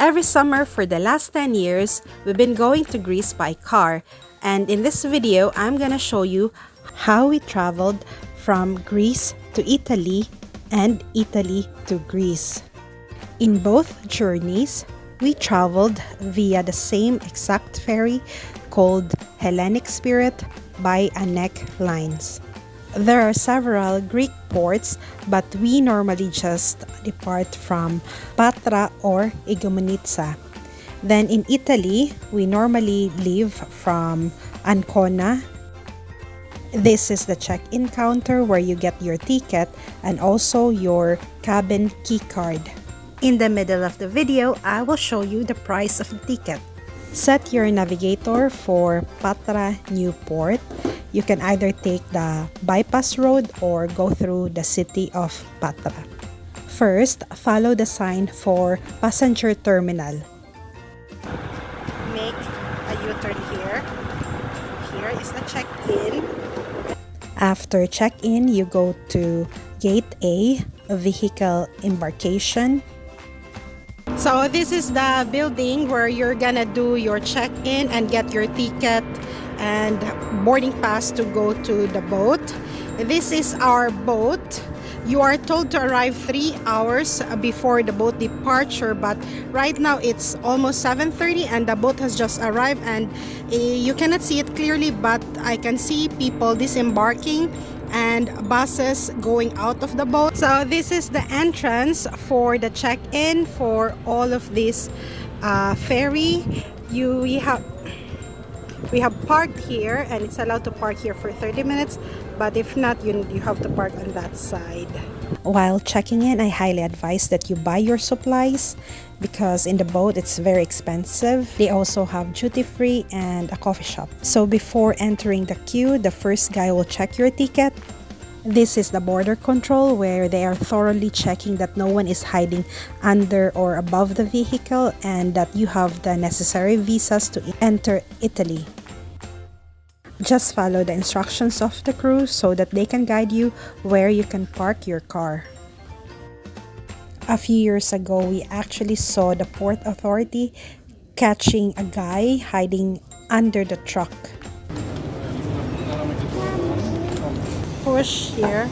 Every summer for the last 10 years, we've been going to Greece by car, and in this video, I'm gonna show you how we traveled from Greece to Italy and Italy to Greece. In both journeys, we traveled via the same exact ferry called Hellenic Spirit by Anek lines. There are several Greek ports, but we normally just depart from Patra or Igoumenitsa. Then in Italy, we normally leave from Ancona. This is the check-in counter where you get your ticket and also your cabin key card. In the middle of the video, I will show you the price of the ticket. Set your navigator for Patra Newport. You can either take the bypass road or go through the city of Patra. First, follow the sign for passenger terminal. Make a U-turn here. Here is the check-in. After check-in, you go to Gate A, vehicle embarkation. So this is the building where you're gonna do your check-in and get your ticket and boarding pass to go to the boat. This is our boat. You are told to arrive 3 hours before the boat departure, but right now it's almost 7:30 and the boat has just arrived, and you cannot see it clearly, but I can see people disembarking and buses going out of the boat. So this is the entrance for the check-in for all of this ferry. We have parked here, and it's allowed to park here for 30 minutes, but if not, you have to park on that side. While checking in, I highly advise that you buy your supplies because in the boat it's very expensive. They also have duty-free and a coffee shop. So before entering the queue, the first guy will check your ticket. This is the border control where they are thoroughly checking that no one is hiding under or above the vehicle and that you have the necessary visas to enter Italy. Just follow the instructions of the crew so that they can guide you where you can park your car. A few years ago, we actually saw the port authority catching a guy hiding under the truck. Push here.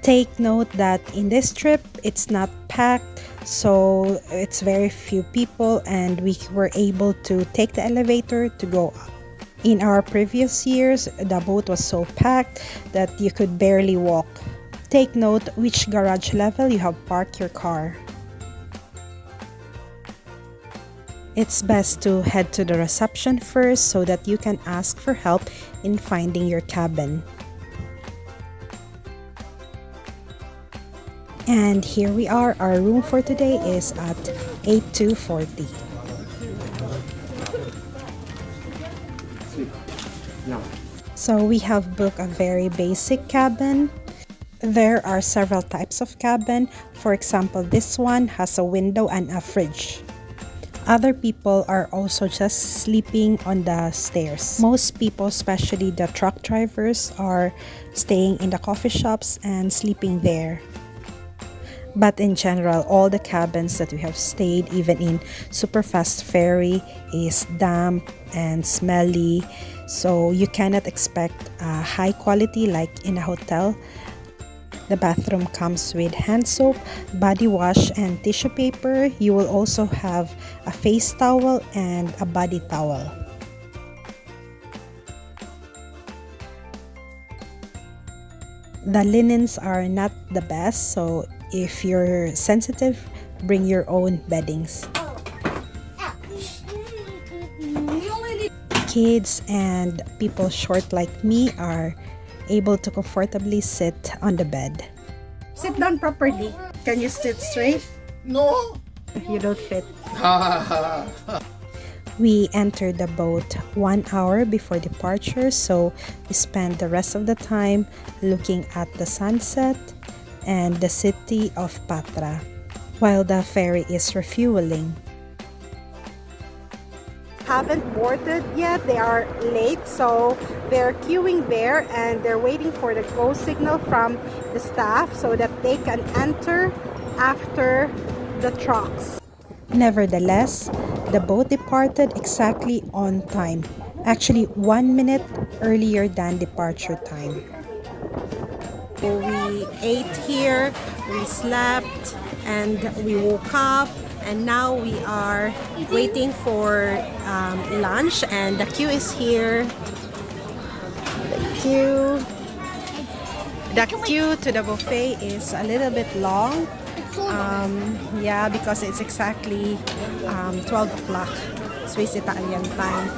Take note that in this trip, it's not packed, so it's very few people, and we were able to take the elevator to go up. In our previous years, the boat was so packed that you could barely walk. Take note which garage level you have parked your car. It's best to head to the reception first so that you can ask for help in finding your cabin. And here we are. Our room for today is at 8240. So we have booked a very basic cabin. There are several types of cabin. For example, this one has a window and a fridge. Other people are also just sleeping on the stairs. Most people, especially the truck drivers, are staying in the coffee shops and sleeping there. But in general, all the cabins that we have stayed, even in super fast ferry, is damp and smelly. So you cannot expect high quality like in a hotel. The bathroom comes with hand soap, body wash, and tissue paper. You will also have a face towel and a body towel. The linens are not the best, so if you're sensitive, bring your own beddings. Kids and people short like me are able to comfortably sit on the bed. Sit down properly. Can you sit straight? No. You don't fit. We entered the boat 1 hour before departure, so we spent the rest of the time looking at the sunset and the city of Patra while the ferry is refueling. Haven't boarded yet. They are late, so they're queuing there and they're waiting for the go signal from the staff so that they can enter after the trucks. Nevertheless, the boat departed exactly on time, actually 1 minute earlier than departure time. We ate here, we slept, and we woke up, and now we are waiting for lunch, and the queue is here. The queue to the buffet is a little bit long. Yeah, because it's exactly 12 o'clock Swiss Italian time.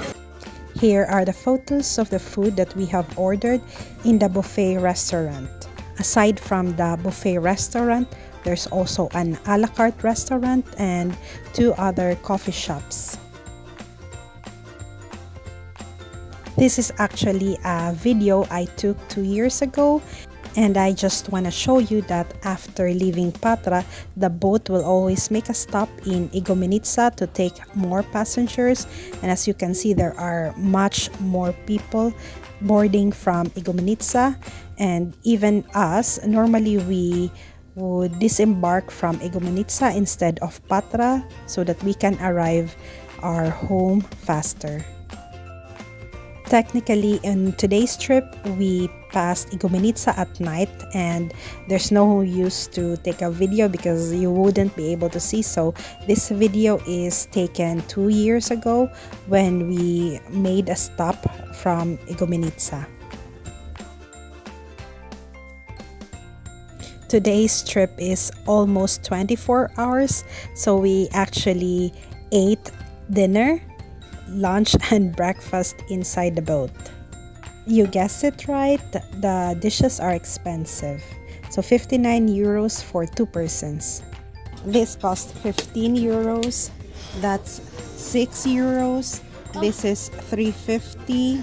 Here are the photos of the food that we have ordered in the buffet restaurant. Aside from the buffet restaurant, there's also an a la carte restaurant and 2 other coffee shops. This is actually a video I took 2 years ago, and I just want to show you that after leaving Patra, the boat will always make a stop in Igoumenitsa to take more passengers. And as you can see, there are much more people boarding from Igoumenitsa, and even us, normally we would disembark from Igoumenitsa instead of Patra so that we can arrive our home faster. Technically, in today's trip, we passed Igoumenitsa at night, and there's no use to take a video because you wouldn't be able to see. So this video is taken 2 years ago when we made a stop from Igoumenitsa. Today's trip is almost 24 hours, so we actually ate dinner, lunch, and breakfast inside the boat. You guessed it right, the dishes are expensive. So 59 euros for 2 persons. This cost 15 euros. That's 6 euros. This is 350.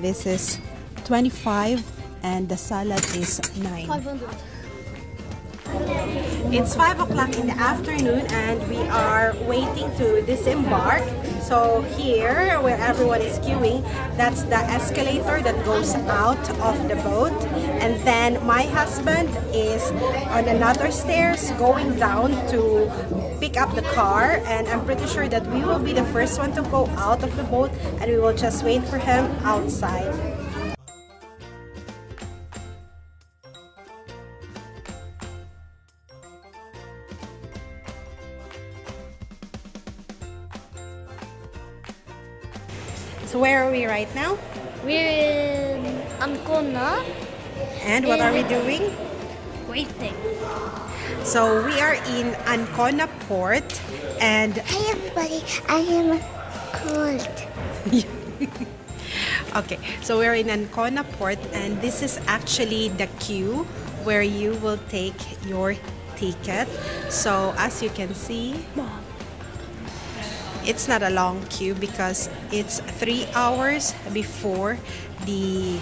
This is 25. And the salad is 9. 500. It's 5 o'clock in the afternoon and we are waiting to disembark. So here, where everyone is queuing, that's the escalator that goes out of the boat. And then my husband is on another stairs going down to pick up the car. And I'm pretty sure that we will be the first one to go out of the boat, and we will just wait for him outside. So where are we right now? We're in Ancona. And what are we doing? Waiting. So we are in Ancona port, and Hi everybody, I am cold. okay, so we're in Ancona port, and this is actually the queue where you will take your ticket. So as you can see, it's not a long queue because it's 3 hours before the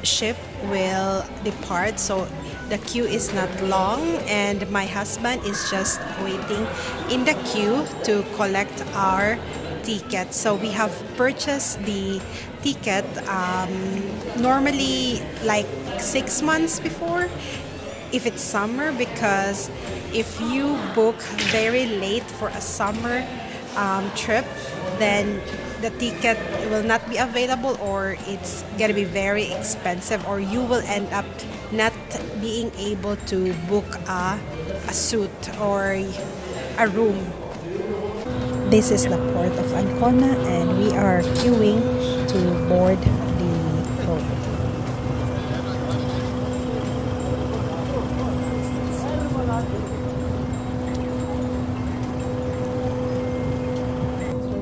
ship will depart. So the queue is not long, and my husband is just waiting in the queue to collect our ticket. So we have purchased the ticket normally like 6 months before if it's summer, because if you book very late for a summer trip, then the ticket will not be available, or it's gonna be very expensive, or you will end up not being able to book a suite or a room. This is the port of Ancona, and we are queuing to board the boat.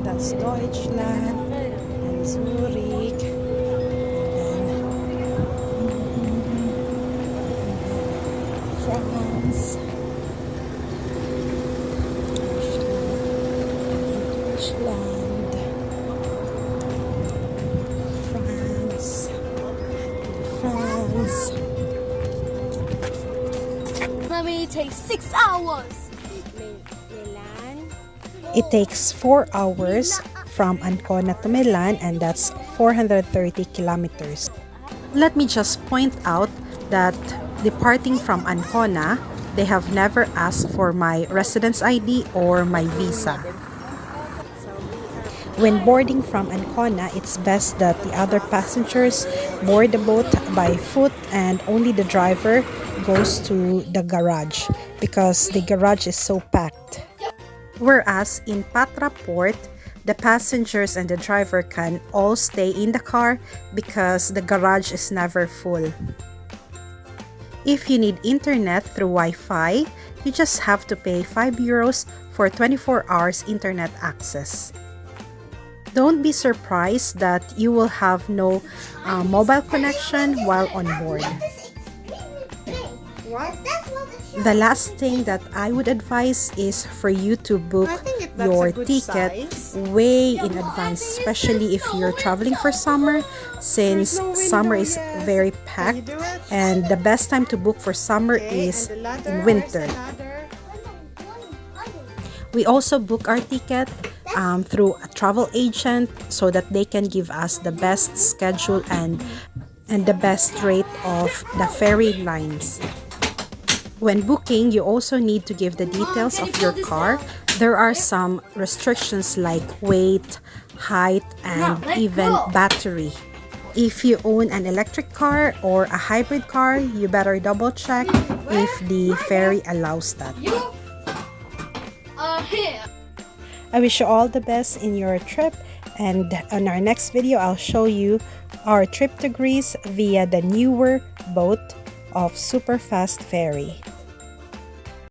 That's Deutschland and Zurich and France. Deutschland, France. Let me take 6 hours. It takes 4 hours from Ancona to Milan, and that's 430 kilometers. Let me just point out that departing from Ancona, they have never asked for my residence ID or my visa. When boarding from Ancona, it's best that the other passengers board the boat by foot and only the driver goes to the garage because the garage is so packed. Whereas in Patra port, the passengers and the driver can all stay in the car because the garage is never full. If you need internet through Wi-Fi, you just have to pay 5 euros for 24 hours internet access. Don't be surprised that you will have no mobile connection while on board. The last thing that I would advise is for you to book your ticket way in advance, especially if you're traveling for summer, since summer is very packed and the best time to book for summer is in winter. We also book our ticket through a travel agent so that they can give us the best schedule and the best rate of the ferry lines. When booking, you also need to give the details of your car. There are some restrictions like weight, height, and even battery. If you own an electric car or a hybrid car, you better double check if the ferry allows that. I wish you all the best in your trip, and on our next video, I'll show you our trip to Greece via the newer boat of super fast ferry.